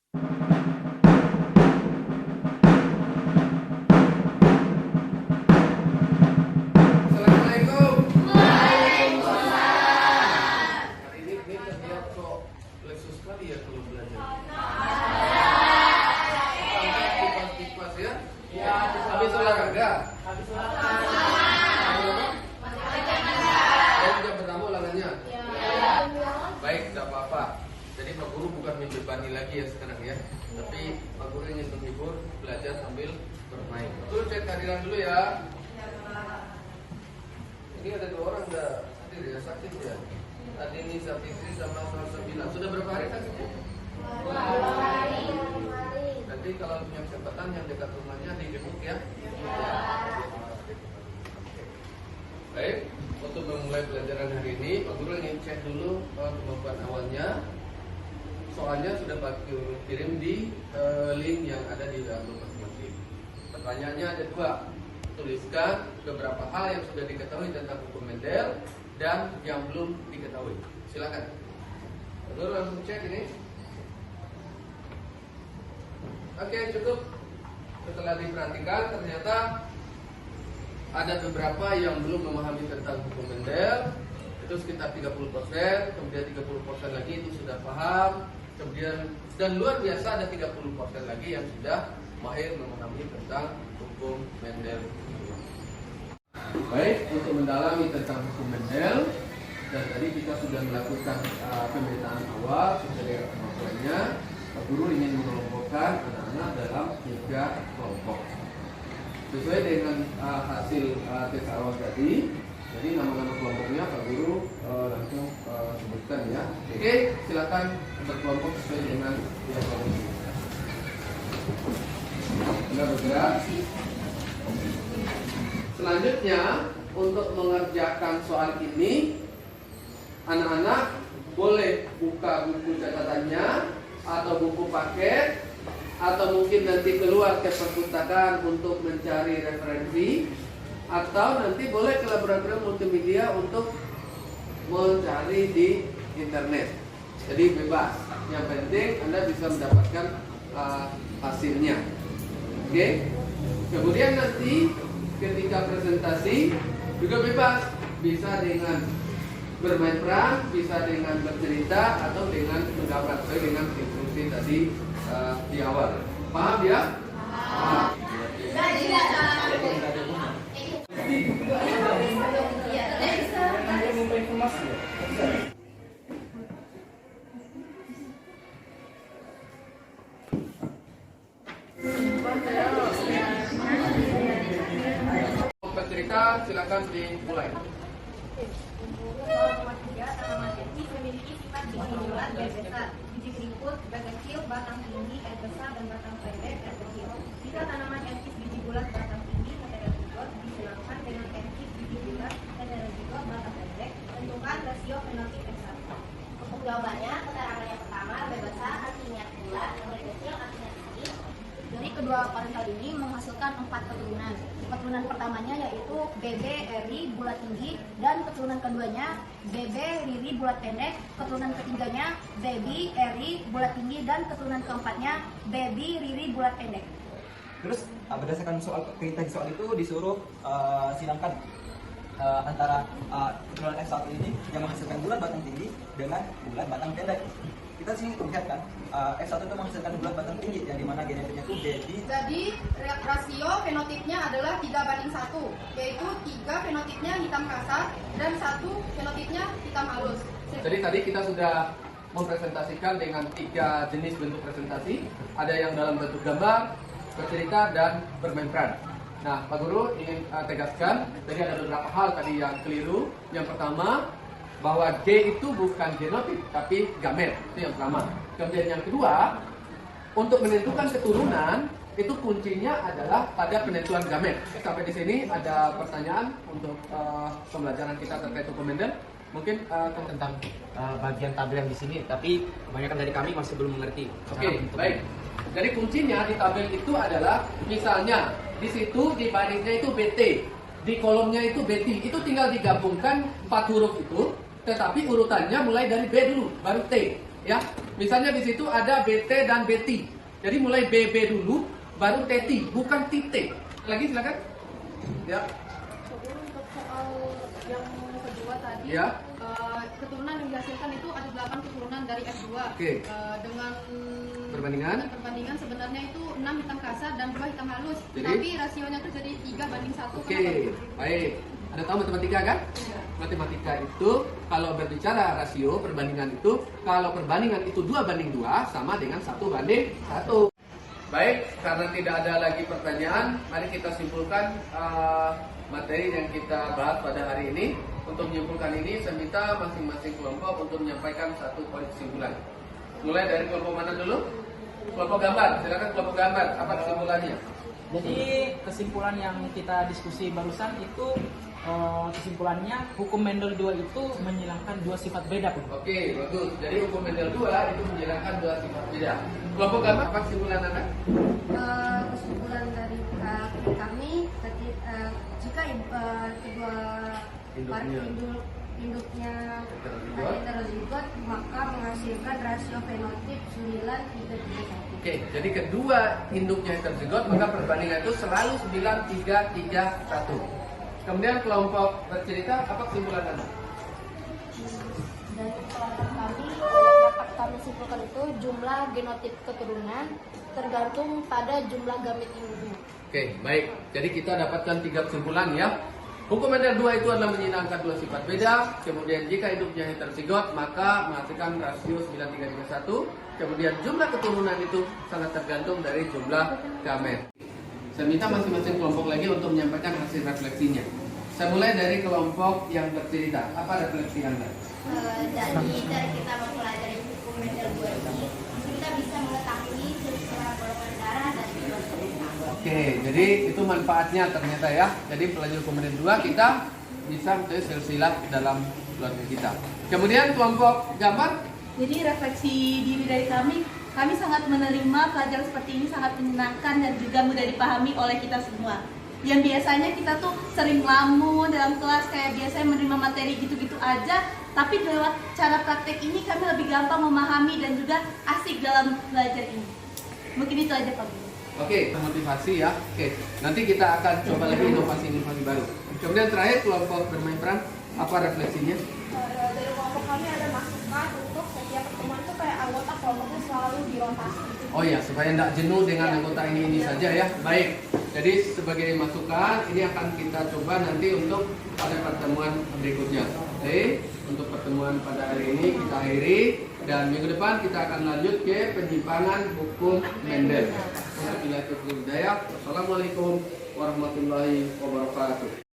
Assalamualaikum. Hari ini terlihat kok lesu sekali ya kalau belajar. Kipas ya? Ya. Habis olahraga? Habis olahraga. Jam pertama ulangannya? Ya. Baik, tidak apa-apa. Jadi Pak Guru bukan membebani lagi ya sekarang ya. Tapi Pak Guru ingin menghibur, belajar sambil bermain. Dulu cek kehadiran dulu ya. Ini ada 2 orang udah hadir ya, sakit ya. Tadi ini Sapitri sama Salsabila. Sudah berapa hari sakitnya? 2 hari. Nanti kalau punya kesempatan yang dekat rumahnya dijemput ya. Baik, untuk memulai pelajaran hari ini, Pak Guru ingin cek dulu kemampuan awalnya. Soalnya sudah Pak Guru kirim di link yang ada di dalam masing-masing. Pertanyaannya ada 2. Tuliskan beberapa hal yang sudah diketahui tentang hukum Mendel dan yang belum diketahui. Silakan. Lalu langsung cek ini. Oke, cukup. Setelah diperhatikan ternyata ada beberapa yang belum memahami tentang hukum Mendel. Itu sekitar 30%, kemudian 30% lagi itu sudah paham. Kemudian dan luar biasa ada 30% lagi yang sudah mahir memahami tentang hukum Mendel. Baik, untuk mendalami tentang hukum Mendel, dan tadi kita sudah melakukan pemetaan awal sesuai kemampuannya. Pak Guru ingin mengelompokkan anak-anak dalam 3 kelompok sesuai dengan hasil tes awal tadi. Jadi nama-nama kelompoknya Pak Guru langsung sebutkan ya. Oke, silakan berkelompok sesuai dengan kelompok. Sudah bergerak. Selanjutnya, untuk mengerjakan soal ini, anak-anak boleh buka buku catatannya atau buku paket, atau mungkin nanti keluar ke perpustakaan untuk mencari referensi, atau nanti boleh ke laboratorium multimedia untuk mencari di internet. Jadi bebas. Yang penting Anda bisa mendapatkan hasilnya. Oke? Kemudian nanti ketika presentasi juga bebas, bisa dengan bermain peran, bisa dengan bercerita, atau dengan menggambar sesuai dengan instruksi tadi di awal. Paham ya? Paham. Bercerita silakan dimulai. Memiliki sifat biji bulat dan besar. Biji berikut berkecil, batang tinggi, air besar, dan batang pendek, air kecil. Jika tanaman enkis biji bulat batang tinggi, heterozigot, disilangkan dengan enkis biji bulat heterozigot batang pendek, tentukan rasio fenotip X1. Untuk jawabannya, keterangan yang pertama lebih besar artinya bulat, lebih kecil artinya tinggi. Dari kedua parental ini menghasilkan 4 keturunan. Keturunan pertamanya yaitu BB Eri bulat tinggi, dan keturunan keduanya BB Riri bulat pendek, keturunan ketiganya Baby Eri bulat tinggi, dan keturunan keempatnya Baby Riri bulat pendek. Terus berdasarkan perintah di soal itu disuruh silangkan antara keturunan F1 ini yang menghasilkan bulat batang tinggi dengan bulat batang pendek. Kita sini lihat kan, F1 itu menghasilkan bulat batang tinggi yang dimana genetiknya itu baby. Jadi rasio fenotipnya adalah 3:1, yaitu 3 fenotipnya hitam kasar dan 1 fenotipnya hitam halus. Jadi tadi kita sudah mempresentasikan dengan 3 jenis bentuk presentasi. Ada yang dalam bentuk gambar, bercerita, dan bermain peran. Nah, Pak Guru ingin tegaskan, tadi ada beberapa hal tadi yang keliru. Yang pertama, bahwa G itu bukan genotip, tapi gamet. Itu yang pertama. Kemudian yang kedua, untuk menentukan keturunan, itu kuncinya adalah pada penentuan gamet. Sampai di sini ada pertanyaan untuk pembelajaran kita terkait hukum Mendel. Mungkin tentang bagian tabel yang di sini, tapi kebanyakan dari kami masih belum mengerti. Oke, baik. Jadi kuncinya di tabel itu adalah, misalnya di situ di barisnya itu BT, di kolomnya itu BT, itu tinggal digabungkan 4 huruf itu, tetapi urutannya mulai dari B dulu, baru T, ya. Misalnya di situ ada BT dan BT. Jadi mulai BB dulu, baru TT, bukan TT. Lagi silakan. Ya. Untuk soal yang kedua tadi, Ya. keturunan yang dihasilkan itu ada 8 keturunan dari F2. Oke. Dengan Perbandingan? perbandingan sebenarnya itu 6 hitam kasar dan 2 hitam halus. Jadi? Tapi rasionya itu jadi 3:1. Oke, baik. Ada tahu matematika kan? Matematika itu kalau berbicara rasio perbandingan itu, kalau perbandingan itu 2:2 sama dengan 1:1. Baik, karena tidak ada lagi pertanyaan, mari kita simpulkan materi yang kita bahas pada hari ini. Untuk menyimpulkan ini, saya minta masing-masing kelompok untuk menyampaikan satu poin kesimpulan. Mulai dari kelompok mana dulu? Kelompok gambar, silakan kelompok gambar. Apa kesimpulannya? Jadi kesimpulan yang kita diskusi barusan itu kesimpulannya hukum Mendel 2 itu menghilangkan dua sifat beda, Pak. Oke, bagus. Jadi hukum Mendel 2 itu menghilangkan dua sifat beda. Kelompok gambar, apa kesimpulan Anda? Kesimpulan dari kami jika kedua induknya heterozigot maka menghasilkan rasio fenotip 9:3:1. Oke, jadi kedua induknya heterozigot maka perbandingan itu selalu 9:3:1. Kemudian kelompok bercerita, apa kesimpulan Anda? Dari kelompok kami dapat kami simpulkan itu jumlah genotip keturunan tergantung pada jumlah gamit induknya. Oke, baik. Jadi kita dapatkan 3 kesimpulan ya. Hukum Mendel 2 itu adalah menyilangkan dua sifat beda. Kemudian jika induknya heterozigot maka menghasilkan rasio 9:3:1. Kemudian jumlah keturunan itu sangat tergantung dari jumlah gamet. Saya minta masing-masing kelompok lagi untuk menyampaikan hasil refleksinya. Saya mulai dari kelompok yang bercerita. Apa refleksi Anda? Jadi dari kita mempelajari hukum Mendel 2 ini, kita bisa mengetahui silsilah golongan darah dan juga cerita. Oke, jadi itu manfaatnya ternyata ya. Jadi pelajari hukum Mendel 2 kita bisa mencari silsilah dalam keluarga kita. Kemudian kelompok gambar. Jadi refleksi diri dari kami sangat menerima pelajaran seperti ini, sangat menyenangkan dan juga mudah dipahami oleh kita semua. Yang biasanya kita tuh sering ngelamun dalam kelas, kayak biasanya menerima materi gitu-gitu aja, tapi lewat cara praktek ini kami lebih gampang memahami dan juga asik dalam belajar ini. Mungkin itu aja Pak Guru. Oke, motivasi ya. Oke, nanti kita akan coba lagi inovasi-inovasi baru. Kemudian terakhir kelompok bermain peran, apa refleksinya? Dari kelompok kami ada masukan untuk setiap pertemuan itu kayak anggota kelompoknya selalu dirotasi. Oh ya, supaya tidak jenuh dengan anggota ini saja ya. Baik, jadi sebagai masukan ini akan kita coba nanti untuk pada pertemuan berikutnya. Oke, untuk pertemuan pada hari ini kita akhiri dan minggu depan kita akan lanjut ke penyimpangan hukum Mendel. Wassalamualaikum warahmatullahi wabarakatuh.